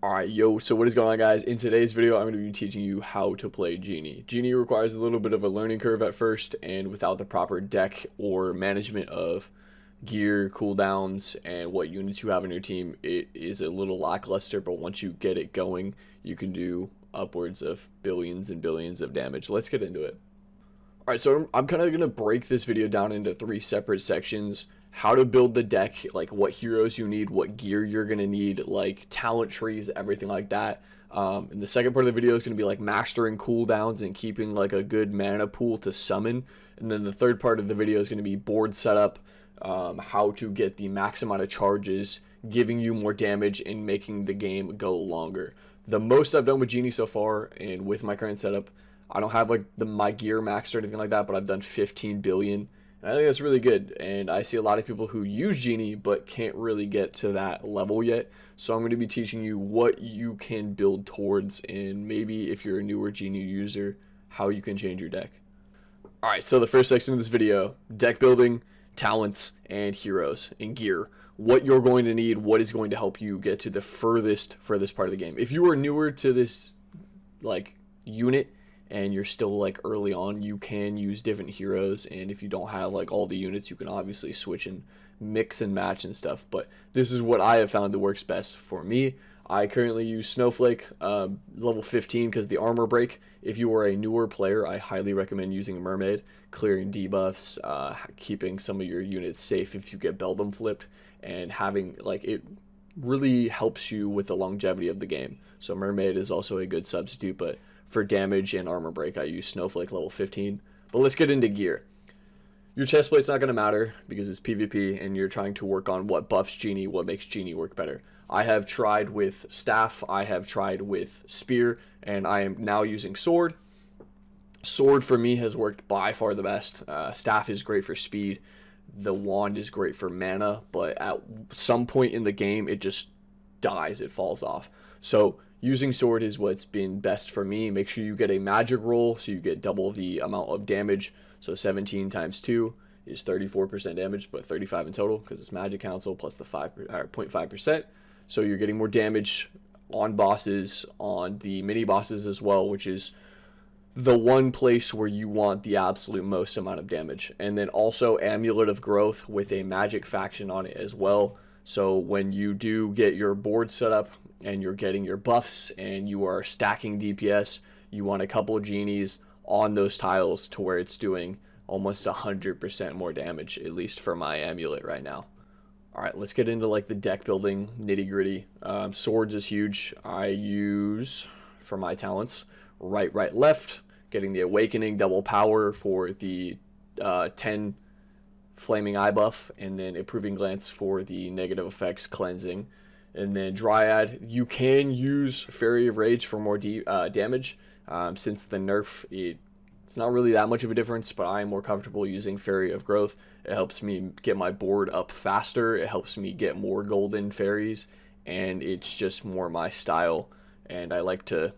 Alright, yo, so what is going on, guys? In today's video, I'm going to be teaching you how to play Genie. Genie requires a little bit of a learning curve at first, and without the proper deck or management of gear, cooldowns, and what units you have in your team, it is a little lackluster, but once you get it going, you can do upwards of billions and billions of damage. Let's get into it. Alright, so I'm kind of going to break this video down into 3 separate sections. How to build the deck, like what heroes you need, what gear you're going to need, like talent trees, everything like that. And the second part of the video is going to be like mastering cooldowns and keeping like a good mana pool to summon. And then the third part of the video is going to be board setup, how to get the max amount of charges, giving you more damage and making the game go longer. The most I've done with Genie so far and with my current setup, I don't have like my gear maxed or anything like that, but I've done 15 billion. And I think that's really good, and I see a lot of people who use Genie but can't really get to that level yet. So I'm going to be teaching you what you can build towards, and maybe if you're a newer Genie user, how you can change your deck. Alright, so the first section of this video, deck building, talents, and heroes, and gear. What you're going to need, what is going to help you get to the furthest part of the game. If you are newer to this like unit, and you're still like early on, you can use different heroes, and if you don't have like all the units, you can obviously switch and mix and match and stuff, but this is what I have found that works best for me. I currently use Snowflake, level 15, because the armor break. If you are a newer player, I highly recommend using a Mermaid, clearing debuffs, keeping some of your units safe if you get Beldam flipped, and having like it really helps you with the longevity of the game. So Mermaid is also a good substitute, but for damage and armor break, I use Snowflake level 15. But let's get into gear. Your chest plate's not going to matter because it's PvP and you're trying to work on what buffs Genie, what makes Genie work better. I have tried with staff, I have tried with spear, and I am now using sword. Sword for me has worked by far the best. Staff is great for speed. The wand is great for mana, but at some point in the game, it just dies, it falls off. So using sword is what's been best for me. Make sure you get a magic roll so you get double the amount of damage. So 17 times 2 is 34% damage, but 35 in total because it's magic council plus the 0.5%. So you're getting more damage on bosses, on the mini bosses as well, which is the one place where you want the absolute most amount of damage. And then also Amulet of Growth with a magic faction on it as well. So when you do get your board set up and you're getting your buffs and you are stacking DPS, you want a couple of genies on those tiles to where it's doing almost 100% more damage, at least for my amulet right now. Alright, let's get into like the deck building nitty gritty. Swords is huge. I use, for my talents, right, left, getting the Awakening, double power for the 10 Flaming Eye buff, and then Improving Glance for the negative effects cleansing. And then Dryad, you can use Fairy of Rage for more damage. Since the nerf, it's not really that much of a difference, but I am more comfortable using Fairy of Growth. It helps me get my board up faster, it helps me get more golden fairies, and it's just more my style. And I like to,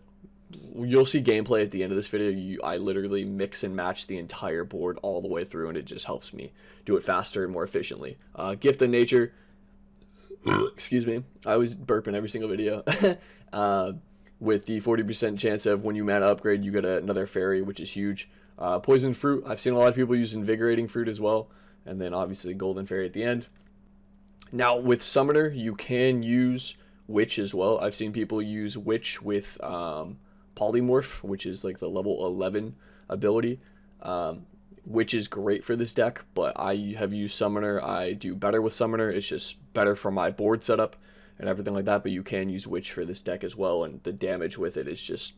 you'll see gameplay at the end of this video, I literally mix and match the entire board all the way through, and it just helps me do it faster and more efficiently. Gift of Nature, excuse me, I always burp in every single video. With the 40% chance of when you mana upgrade, you get another fairy, which is huge. Poison Fruit, I've seen a lot of people use Invigorating Fruit as well, and then obviously Golden Fairy at the end. Now with Summoner, you can use Witch as well. I've seen people use Witch with Polymorph, which is like the level 11 ability. Which is great for this deck, but I have used Summoner. I do better with Summoner. It's just better for my board setup and everything like that, but you can use Witch for this deck as well, and the damage with it is just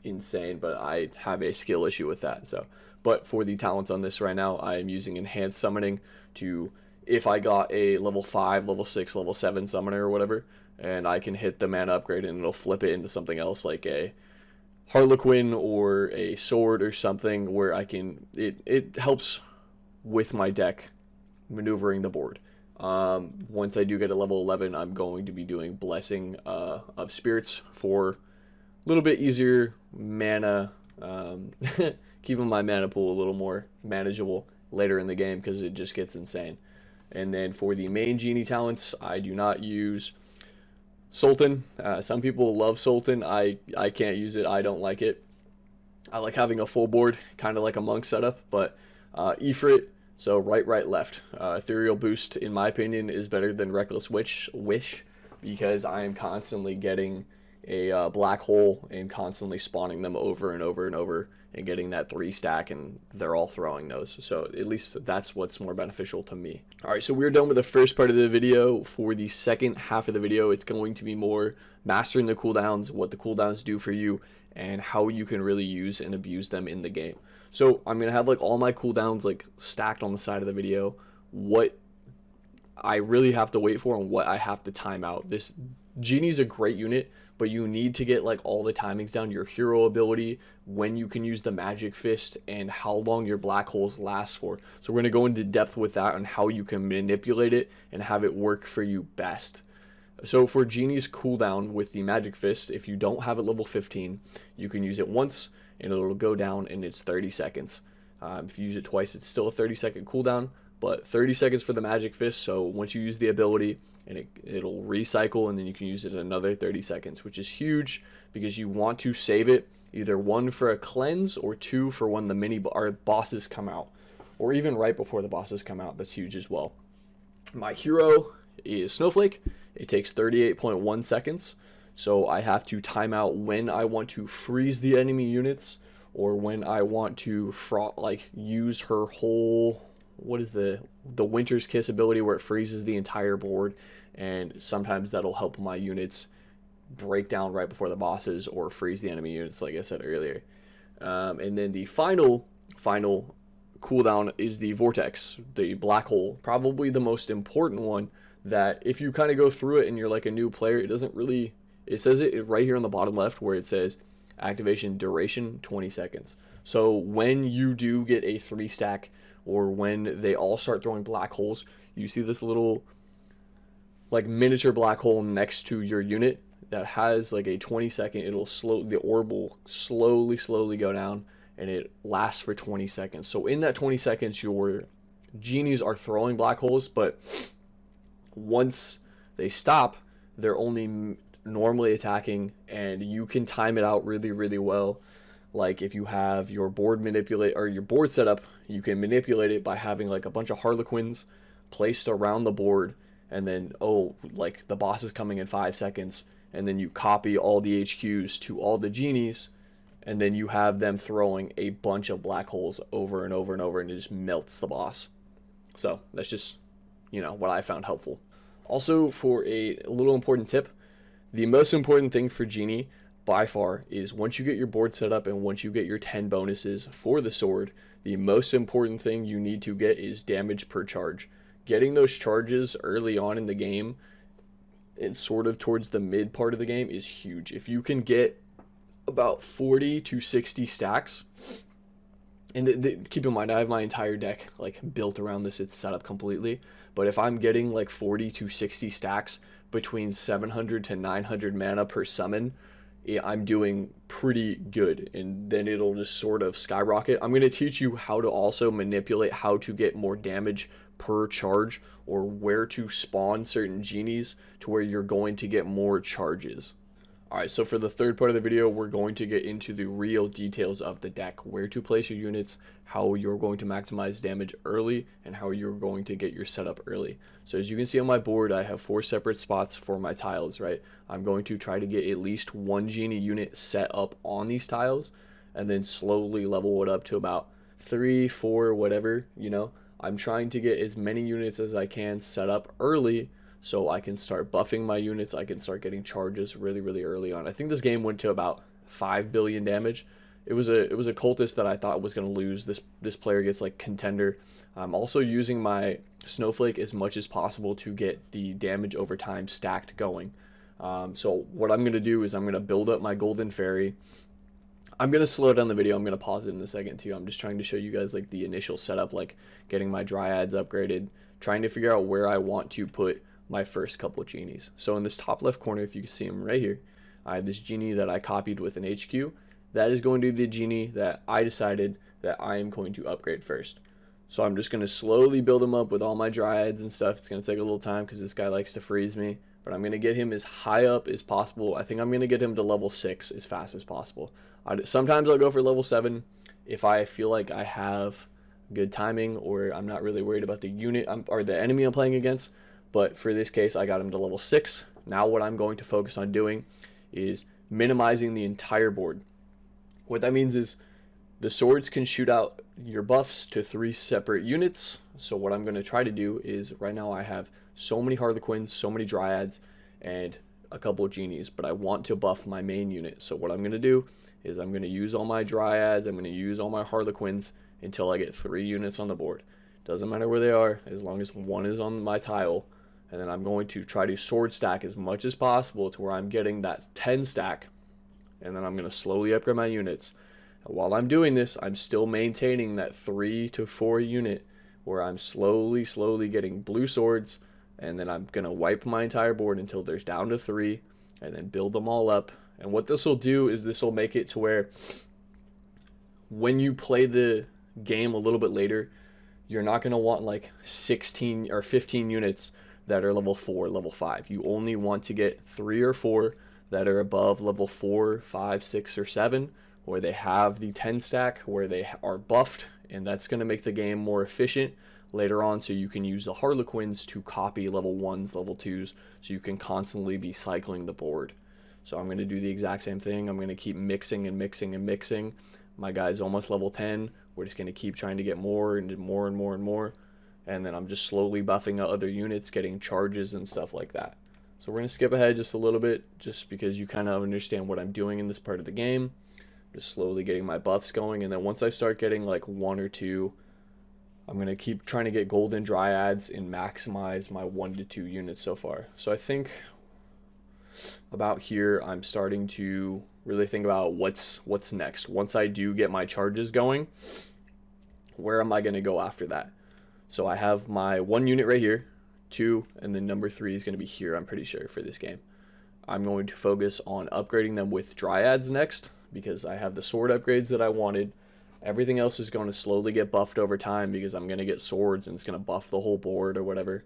insane, but I have a skill issue with that. So, but for the talents on this right now, I am using Enhanced Summoning to, if I got a level 5, level 6, level 7 Summoner or whatever, and I can hit the mana upgrade and it'll flip it into something else like a Harlequin or a sword or something where I can, it helps with my deck maneuvering the board. Once I do get a level 11, I'm going to be doing Blessing of Spirits for a little bit easier mana, keeping my mana pool a little more manageable later in the game because it just gets insane. And then for the main Genie talents, I do not use Sultan. Some people love Sultan. I can't use it. I don't like it. I like having a full board, kind of like a monk setup, but Ifrit, so right, left. Ethereal Boost, in my opinion, is better than Reckless Wish, because I am constantly getting a black hole and constantly spawning them over and over and over and getting that 3 stack, and they're all throwing those. So at least that's what's more beneficial to me. All right, so we're done with the first part of the video. For the second half of the video, it's going to be more mastering the cooldowns, what the cooldowns do for you, and how you can really use and abuse them in the game. So I'm going to have like all my cooldowns like stacked on the side of the video, what I really have to wait for and what I have to time out. This Genie's a great unit, but you need to get like all the timings down, your hero ability, when you can use the magic fist, and how long your black holes last for. So we're going to go into depth with that and how you can manipulate it and have it work for you best. So for Genie's cooldown with the magic fist, if you don't have it level 15, you can use it once and it'll go down and it's 30 seconds. If you use it twice, it's still a 30-second cooldown, but 30 seconds for the magic fist. So once you use the ability, and it'll recycle, and then you can use it another 30 seconds, which is huge because you want to save it either 1 for a cleanse or 2 for when the bosses come out, or even right before the bosses come out. That's huge as well. My hero is Snowflake. It takes 38.1 seconds, so I have to time out when I want to freeze the enemy units or when I want to use her whole, what is the Winter's Kiss ability, where it freezes the entire board, and sometimes that'll help my units break down right before the bosses or freeze the enemy units, like I said earlier. And then the final cooldown is the Vortex, the black hole, probably the most important one, that if you kind of go through it and you're like a new player, it doesn't really, it says it right here on the bottom left where it says activation duration 20 seconds. So when you do get a 3 stack, or when they all start throwing black holes, you see this little like miniature black hole next to your unit that has like a 20-second, the orb will slowly go down, and it lasts for 20 seconds. So in that 20 seconds, your Genies are throwing black holes, but once they stop, they're only normally attacking, and you can time it out really well. Like if you have your board set up, you can manipulate it by having like a bunch of Harlequins placed around the board, and then like the boss is coming in 5 seconds, and then you copy all the HQs to all the Genies, and then you have them throwing a bunch of black holes over and over and over, and it just melts the boss. So that's just, what I found helpful. Also, for a little important tip, the most important thing for Genie by far is once you get your board set up and once you get your 10 bonuses for the sword, the most important thing you need to get is damage per charge. Getting those charges early on in the game and sort of towards the mid part of the game is huge. If you can get about 40 to 60 stacks, and keep in mind I have my entire deck like built around this, it's set up completely, but if I'm getting like 40 to 60 stacks between 700 to 900 mana per summon, I'm doing pretty good, and then it'll just sort of skyrocket. I'm going to teach you how to also manipulate how to get more damage per charge, or where to spawn certain Genies to where you're going to get more charges. Alright, so for the third part of the video, we're going to get into the real details of the deck, where to place your units, how you're going to maximize damage early, and how you're going to get your setup early. So as you can see on my board, I have 4 separate spots for my tiles, right? I'm going to try to get at least 1 Genie unit set up on these tiles, and then slowly level it up to about 3, 4, whatever, I'm trying to get as many units as I can set up early, so I can start buffing my units. I can start getting charges really early on. I think this game went to about 5 billion damage. It was a cultist that I thought was going to lose. This player gets like contender. I'm also using my Snowflake as much as possible to get the damage over time stacked going. So what I'm going to do is I'm going to build up my golden fairy. I'm going to slow down the video. I'm going to pause it in a second too. I'm just trying to show you guys like the initial setup, like getting my dryads upgraded, trying to figure out where I want to put my first couple of Genies. So in this top left corner, if you can see him right here, I have this Genie that I copied with an HQ. That is going to be the Genie that I decided that I am going to upgrade first. So I'm just going to slowly build him up with all my dryads and stuff. It's going to take a little time because this guy likes to freeze me, but I'm going to get him as high up as possible. I think I'm going to get him to level 6 as fast as possible. Sometimes I'll go for level 7 if I feel like I have good timing or I'm not really worried about the unit or the enemy I'm playing against. But for this case, I got him to level 6. Now what I'm going to focus on doing is minimizing the entire board. What that means is the swords can shoot out your buffs to 3 separate units. So what I'm going to try to do is, right now I have so many Harlequins, so many Dryads, and a couple of Genies, but I want to buff my main unit. So what I'm going to do is I'm going to use all my Dryads, I'm going to use all my Harlequins until I get 3 units on the board. Doesn't matter where they are, as long as one is on my tile. And then I'm going to try to sword stack as much as possible to where I'm getting that 10 stack. And then I'm going to slowly upgrade my units. And while I'm doing this, I'm still maintaining that 3 to 4 unit where I'm slowly getting blue swords. And then I'm going to wipe my entire board until there's down to 3. And then build them all up. And what this will do is this will make it to where when you play the game a little bit later, you're not going to want like 16 or 15 units that are level 4, level 5. You only want to get 3 or 4 that are above level 4, 5, 6, or 7, where they have the 10 stack, where they are buffed, and that's going to make the game more efficient later on, so you can use the Harlequins to copy level 1s, level 2s, so you can constantly be cycling the board. So I'm going to do the exact same thing. I'm going to keep mixing and mixing and mixing. My guy's almost level 10. We're just going to keep trying to get more and more and more and more. And then I'm just slowly buffing out other units, getting charges and stuff like that. So we're going to skip ahead just a little bit, just because you kind of understand what I'm doing in this part of the game. Just slowly getting my buffs going, and then once I start getting like 1 or 2, I'm going to keep trying to get golden Dryads and maximize my 1 to 2 units so far. So I think about here I'm starting to really think about what's next. Once I do get my charges going, where am I going to go after that? So I have my 1 unit right here, 2, and then number 3 is going to be here, I'm pretty sure, for this game. I'm going to focus on upgrading them with Dryads next, because I have the sword upgrades that I wanted. Everything else is going to slowly get buffed over time because I'm going to get swords and it's going to buff the whole board or whatever.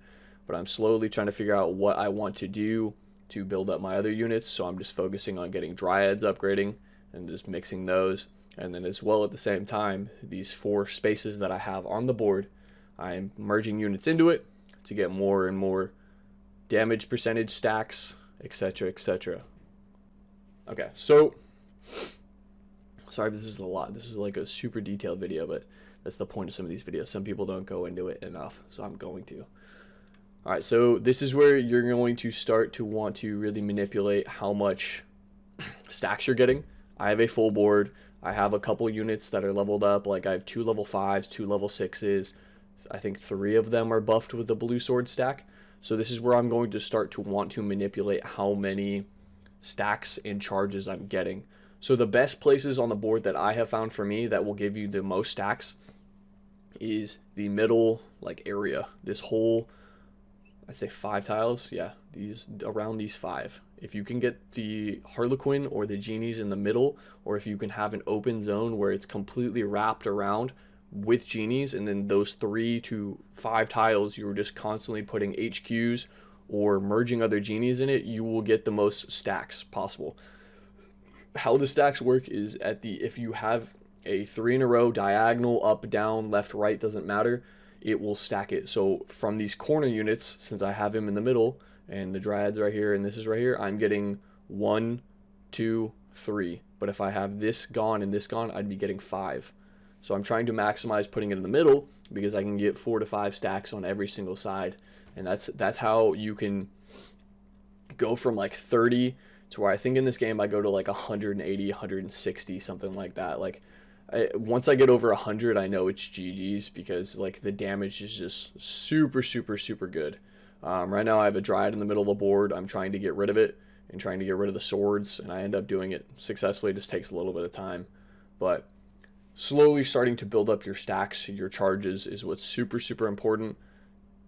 But I'm slowly trying to figure out what I want to do to build up my other units. So I'm just focusing on getting Dryads upgrading and just mixing those. And then as well at the same time, these 4 spaces that I have on the board, I'm merging units into it to get more and more damage percentage stacks, etc., etc. Okay, so sorry if this is a lot. This is like a super detailed video, but that's the point of some of these videos. Some people don't go into it enough, so I'm going to. All right, so this is where you're going to start to want to really manipulate how much stacks you're getting. I have a full board. I have a couple units that are leveled up. Like I have 2 level 5s, 2 level 6s. I think 3 of them are buffed with the blue sword stack. So this is where I'm going to start to want to manipulate how many stacks and charges I'm getting. So the best places on the board that I have found for me that will give you the most stacks is the middle like area. This whole, I'd say 5 tiles. Yeah, these around these 5. If you can get the Harlequin or the Genies in the middle, or if you can have an open zone where it's completely wrapped around with Genies, and then those 3 to 5 tiles you're just constantly putting HQs or merging other Genies in it, you will get the most stacks possible. How the stacks work is if you have a 3 in a row, diagonal, up, down, left, right, doesn't matter, it will stack it. So from these corner units, since I have him in the middle and the Dryads right here and this is right here, I'm getting 1, 2, 3. But if I have this gone and this gone, I'd be getting 5. So I'm trying to maximize putting it in the middle because I can get 4 to 5 stacks on every single side. And that's how you can go from like 30 to where I think in this game I go to like 180, 160, something like that. Like once I get over 100, I know it's GG's because like the damage is just super, super, super good. Right now I have a Dryad in the middle of the board. I'm trying to get rid of it and trying to get rid of the swords, and I end up doing it successfully. It just takes a little bit of time. But slowly starting to build up your stacks, your charges is what's super, super important.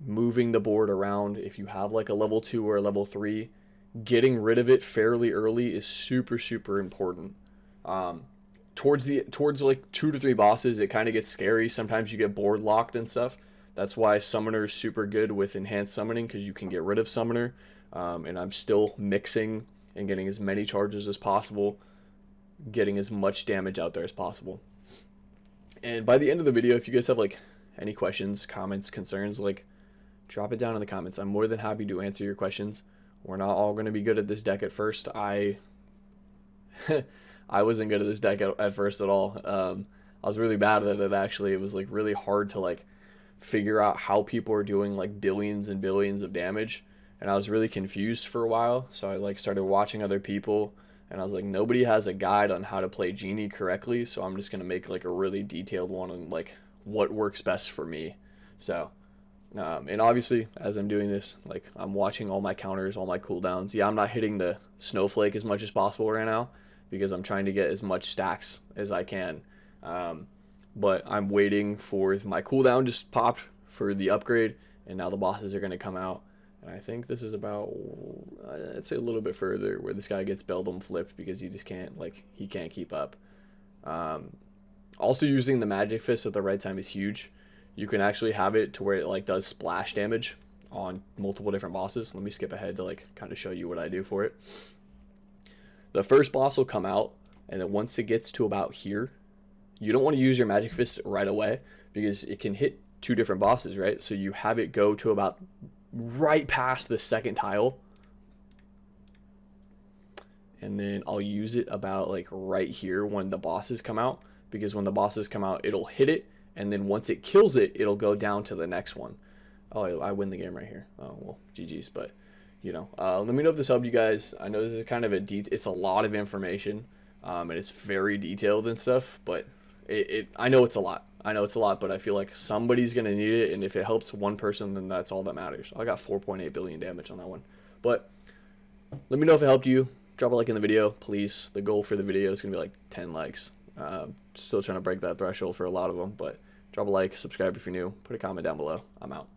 Moving the board around, if you have like a level 2 or a level 3, getting rid of it fairly early is super, super important. Towards like 2 to 3 bosses, it kind of gets scary. Sometimes you get board locked and stuff. That's why Summoner is super good with enhanced summoning, because you can get rid of Summoner. and I'm still mixing and getting as many charges as possible, getting as much damage out there as possible. And by the end of the video, if you guys have like any questions, comments, concerns, like drop it down in the comments. I'm more than happy to answer your questions. We're not all going to be good at this deck at first. I wasn't good at this deck at first at all. I was really bad at it, actually. It was like really hard to like figure out how people are doing like billions and billions of damage, and I was really confused for a while. So I like started watching other people, and I was like, nobody has a guide on how to play Genie correctly, so I'm just gonna make like a really detailed one on like what works best for me. So and obviously as I'm doing this, like I'm watching all my counters, all my cooldowns. Yeah, I'm not hitting the snowflake as much as possible right now because I'm trying to get as much stacks as I can. But I'm waiting for my cooldown just popped for the upgrade, and now the bosses are going to come out. And I think this is about, I'd say a little bit further, where this guy gets Beldum flipped because he just can't, like, he can't keep up. Also using the magic fist at the right time is huge. You can actually have it to where it like does splash damage on multiple different bosses. Let me skip ahead to like kind of show you what I do for it. The first boss will come out, and then once it gets to about here, you don't want to use your magic fist right away because it can hit two different bosses, right? So you have it go to about right past the second tile, and then I'll use it about like right here when the bosses come out, because when the bosses come out, it'll hit it, and then once it kills it, it'll go down to the next one. Oh, I win the game right here. Oh, well, GG's, but you know, let me know if this helped you guys. I know this is kind of it's a lot of information, and it's very detailed and stuff, but I know it's a lot. I know it's a lot, but I feel like somebody's going to need it, and if it helps one person, then that's all that matters. I got 4.8 billion damage on that one. But let me know if it helped you. Drop a like in the video, please. The goal for the video is going to be like 10 likes. Still trying to break that threshold for a lot of them, but drop a like, subscribe if you're new, put a comment down below. I'm out.